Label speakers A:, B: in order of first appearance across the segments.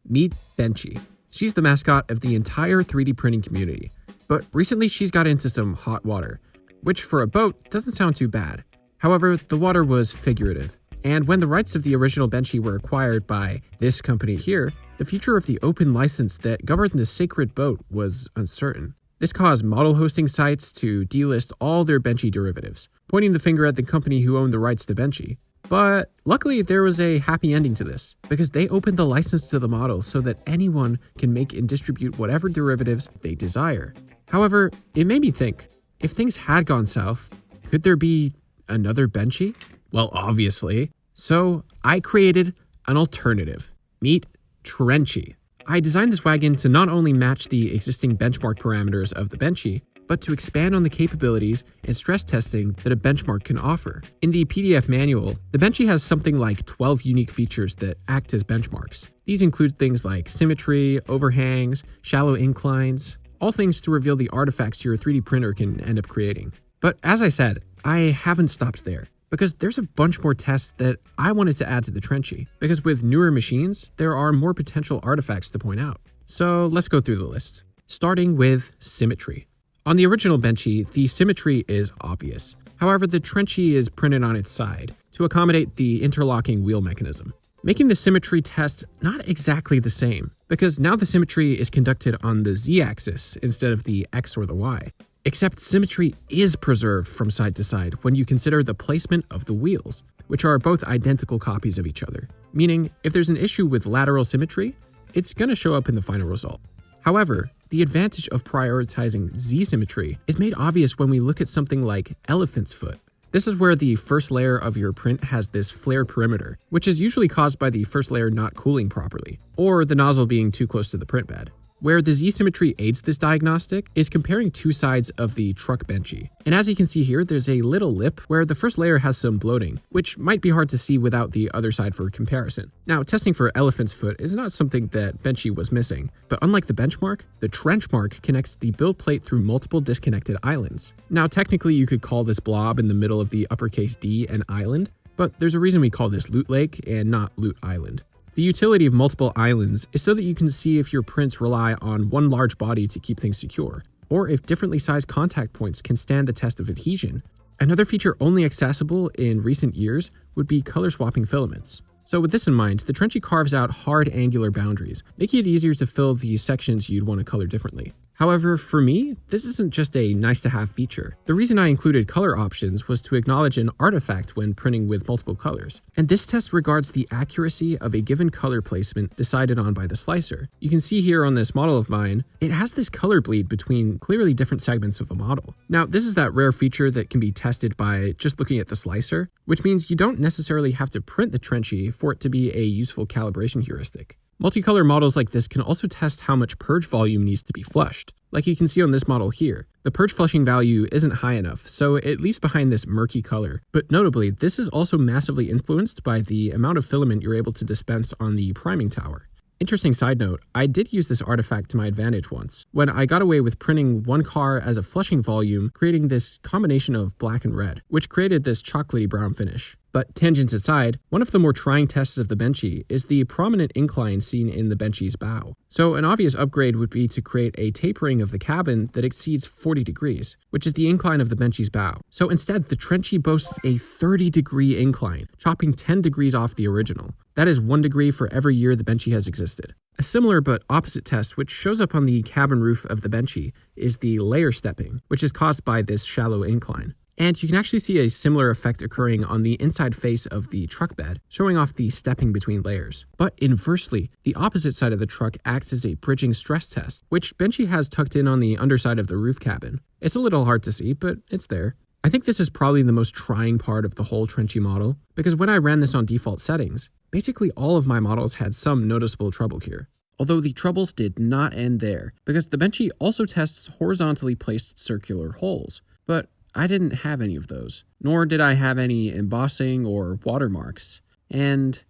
A: Meet Benchy. She's the mascot of the entire 3D printing community. But recently she's got into some hot water, which for a boat doesn't sound too bad. However, the water was figurative. And when the rights of the original Benchy were acquired by this company here, the future of the open license that governed the sacred boat was uncertain. This caused model hosting sites to delist all their Benchy derivatives, pointing the finger at the company who owned the rights to Benchy. But luckily there was a happy ending to this, because they opened the license to the model so that anyone can make and distribute whatever derivatives they desire. However, it made me think, if things had gone south, could there be another Benchy? Well, obviously. So I created an alternative. Meet Trenchy. I designed this wagon to not only match the existing benchmark parameters of the Benchy, but to expand on the capabilities and stress testing that a benchmark can offer. In the PDF manual, the Benchy has something like 12 unique features that act as benchmarks. These include things like symmetry, overhangs, shallow inclines, all things to reveal the artifacts your 3D printer can end up creating. But as I said, I haven't stopped there, because there's a bunch more tests that I wanted to add to the Trenchy, because with newer machines, there are more potential artifacts to point out. So let's go through the list, starting with symmetry. On the original Benchy, the symmetry is obvious. However, the Trenchy is printed on its side to accommodate the interlocking wheel mechanism, making the symmetry test not exactly the same, because now the symmetry is conducted on the z-axis instead of the x or the y. Except symmetry is preserved from side to side when you consider the placement of the wheels, which are both identical copies of each other. Meaning, if there's an issue with lateral symmetry, it's going to show up in the final result. However, the advantage of prioritizing z-symmetry is made obvious when we look at something like elephant's foot. This is where the first layer of your print has this flared perimeter, which is usually caused by the first layer not cooling properly, or the nozzle being too close to the print bed. Where the z-symmetry aids this diagnostic is comparing two sides of the truck Benchy. And as you can see here, there's a little lip where the first layer has some bloating, which might be hard to see without the other side for comparison. Now, testing for elephant's foot is not something that Benchy was missing, but unlike the benchmark, the trench mark connects the build plate through multiple disconnected islands. Now, technically you could call this blob in the middle of the uppercase D an island, but there's a reason we call this Loot Lake and not Loot Island. The utility of multiple islands is so that you can see if your prints rely on one large body to keep things secure, or if differently sized contact points can stand the test of adhesion. Another feature only accessible in recent years would be color swapping filaments. So with this in mind, the Trenchy carves out hard angular boundaries, making it easier to fill the sections you'd want to color differently. However, for me, this isn't just a nice-to-have feature. The reason I included color options was to acknowledge an artifact when printing with multiple colors. And this test regards the accuracy of a given color placement decided on by the slicer. You can see here on this model of mine, it has this color bleed between clearly different segments of the model. Now, this is that rare feature that can be tested by just looking at the slicer, which means you don't necessarily have to print the Trenchy for it to be a useful calibration heuristic. Multicolor models like this can also test how much purge volume needs to be flushed. Like you can see on this model here, the purge flushing value isn't high enough, so it leaves behind this murky color. But notably, this is also massively influenced by the amount of filament you're able to dispense on the priming tower. Interesting side note, I did use this artifact to my advantage once, when I got away with printing one car as a flushing volume, creating this combination of black and red, which created this chocolatey brown finish. But tangents aside, one of the more trying tests of the Benchy is the prominent incline seen in the Benchy's bow. So an obvious upgrade would be to create a tapering of the cabin that exceeds 40 degrees, which is the incline of the Benchy's bow. So instead, the Trenchy boasts a 30-degree incline, chopping 10 degrees off the original. That is 1 degree for every year the Benchy has existed. A similar but opposite test which shows up on the cabin roof of the Benchy is the layer stepping, which is caused by this shallow incline. And you can actually see a similar effect occurring on the inside face of the truck bed, showing off the stepping between layers. But inversely, the opposite side of the truck acts as a bridging stress test, which Benchy has tucked in on the underside of the roof cabin. It's a little hard to see, but it's there. I think this is probably the most trying part of the whole Trenchy model, because when I ran this on default settings, basically all of my models had some noticeable trouble here. Although the troubles did not end there, because the Benchy also tests horizontally placed circular holes. But I didn't have any of those, nor did I have any embossing or watermarks. And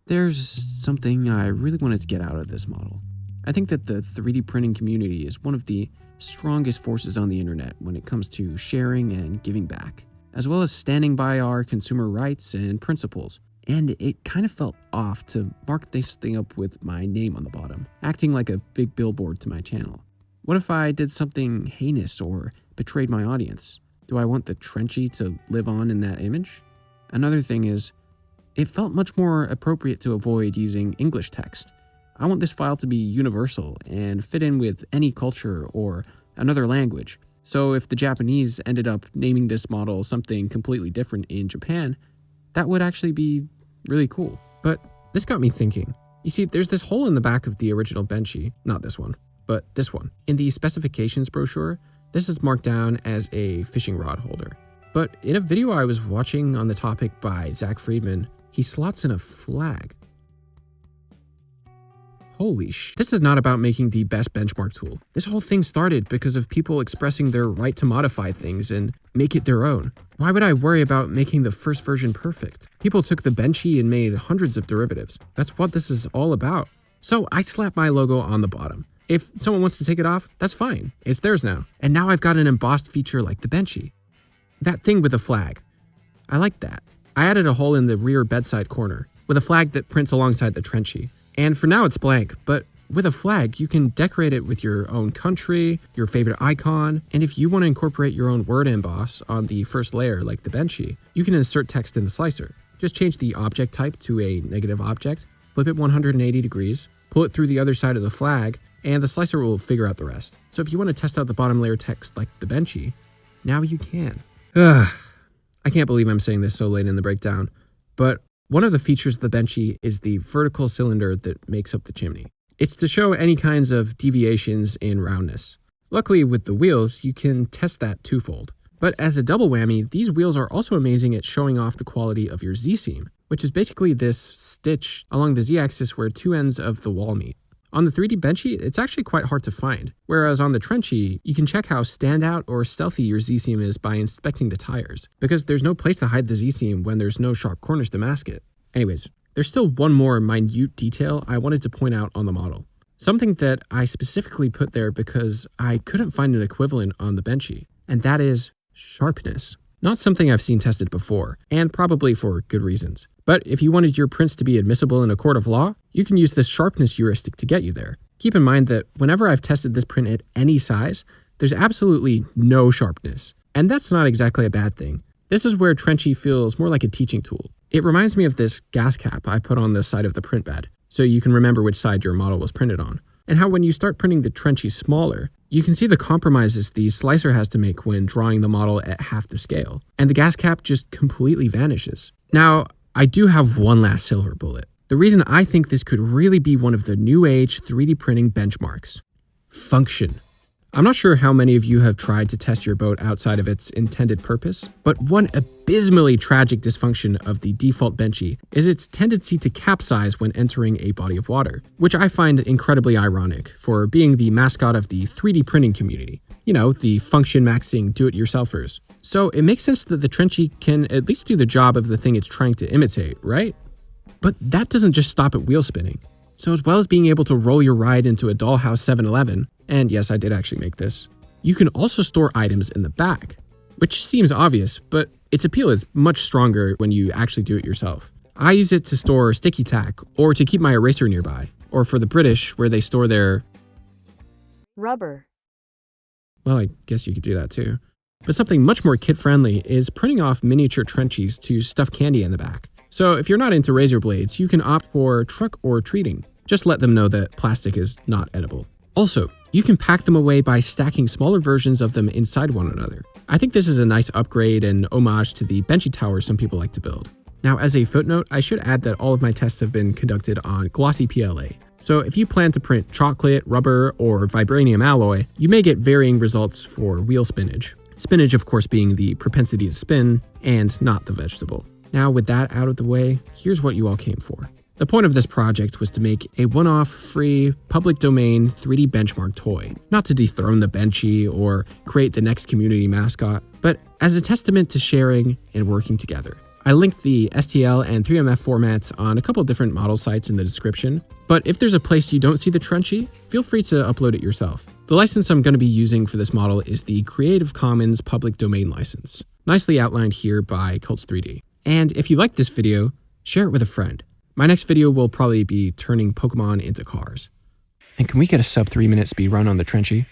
A: there's something I really wanted to get out of this model. I think that the 3D printing community is one of the strongest forces on the internet when it comes to sharing and giving back, as well as standing by our consumer rights and principles. and it kind of felt off to mark this thing up with my name on the bottom, acting like a big billboard to my channel. What if I did something heinous or betrayed my audience? Do I want the Trenchy to live on in that image? Another thing is, it felt much more appropriate to avoid using English text. I want this file to be universal and fit in with any culture or another language. So if the Japanese ended up naming this model something completely different in Japan, that would actually be really cool. But this got me thinking. You see, there's this hole in the back of the original Benchy, not this one, but this one. In the specifications brochure, this is marked down as a fishing rod holder. But in a video I was watching on the topic by Zach Friedman, he slots in a flag. Holy sh! This is not about making the best benchmark tool. This whole thing started because of people expressing their right to modify things and make it their own. Why would I worry about making the first version perfect? People took the Benchy and made hundreds of derivatives. That's what this is all about. So I slapped my logo on the bottom. If someone wants to take it off, that's fine. It's theirs now. And now I've got an embossed feature like the Benchy. That thing with a flag. I like that. I added a hole in the rear bedside corner with a flag that prints alongside the Trenchy. And for now it's blank, but with a flag, you can decorate it with your own country, your favorite icon, and if you want to incorporate your own word emboss on the first layer like the Benchy, you can insert text in the slicer. Just change the object type to a negative object, flip it 180 degrees, pull it through the other side of the flag, and the slicer will figure out the rest. So if you want to test out the bottom layer text like the Benchy, now you can. I can't believe I'm saying this so late in the breakdown, but one of the features of the Benchy is the vertical cylinder that makes up the chimney. It's to show any kinds of deviations in roundness. Luckily, with the wheels, you can test that twofold. But as a double whammy, these wheels are also amazing at showing off the quality of your Z-seam, which is basically this stitch along the Z-axis where two ends of the wall meet. On the 3D Benchy, it's actually quite hard to find, whereas on the Trenchy, you can check how standout or stealthy your Z-seam is by inspecting the tires, because there's no place to hide the Z-seam when there's no sharp corners to mask it. Anyways, there's still one more minute detail I wanted to point out on the model. Something that I specifically put there because I couldn't find an equivalent on the Benchy, and that is sharpness. Not something I've seen tested before, and probably for good reasons. But if you wanted your prints to be admissible in a court of law, you can use this sharpness heuristic to get you there. Keep in mind that whenever I've tested this print at any size, there's absolutely no sharpness. And that's not exactly a bad thing. This is where Trenchy feels more like a teaching tool. It reminds me of this gas cap I put on the side of the print bed, so you can remember which side your model was printed on. And how when you start printing the Trenchy smaller, you can see the compromises the slicer has to make when drawing the model at half the scale, and the gas cap just completely vanishes. Now, I do have one last silver bullet. The reason I think this could really be one of the new age 3D printing benchmarks. Function. I'm not sure how many of you have tried to test your boat outside of its intended purpose, but one abysmally tragic dysfunction of the default Benchy is its tendency to capsize when entering a body of water, which I find incredibly ironic for being the mascot of the 3D printing community. You know, the function-maxing do-it-yourselfers. So it makes sense that the Trenchy can at least do the job of the thing it's trying to imitate, right? But that doesn't just stop at wheel spinning. So as well as being able to roll your ride into a dollhouse 7-Eleven, and yes, I did actually make this, you can also store items in the back, which seems obvious, but its appeal is much stronger when you actually do it yourself. I use it to store sticky tack, or to keep my eraser nearby, or for the British, where they store their
B: rubber.
A: Well, I guess you could do that too. But something much more kid-friendly is printing off miniature Trenchies to stuff candy in the back. So if you're not into razor blades, you can opt for truck or treating. Just let them know that plastic is not edible. Also, you can pack them away by stacking smaller versions of them inside one another. I think this is a nice upgrade and homage to the Benchy tower some people like to build. Now, as a footnote, I should add that all of my tests have been conducted on glossy PLA. So if you plan to print chocolate, rubber, or vibranium alloy, you may get varying results for wheel spinach. Spinach, of course, being the propensity to spin, and not the vegetable. Now, with that out of the way, here's what you all came for. The point of this project was to make a one-off, free, public domain 3D benchmark toy, not to dethrone the Benchy or create the next community mascot, but as a testament to sharing and working together. I linked the STL and 3MF formats on a couple different model sites in the description, but if there's a place you don't see the Trenchy, feel free to upload it yourself. The license I'm going to be using for this model is the Creative Commons public domain license, nicely outlined here by Cults3D. And if you like this video, share it with a friend. My next video will probably be turning Pokemon into cars. And can we get a sub 3-minute speedrun on the Trenchy?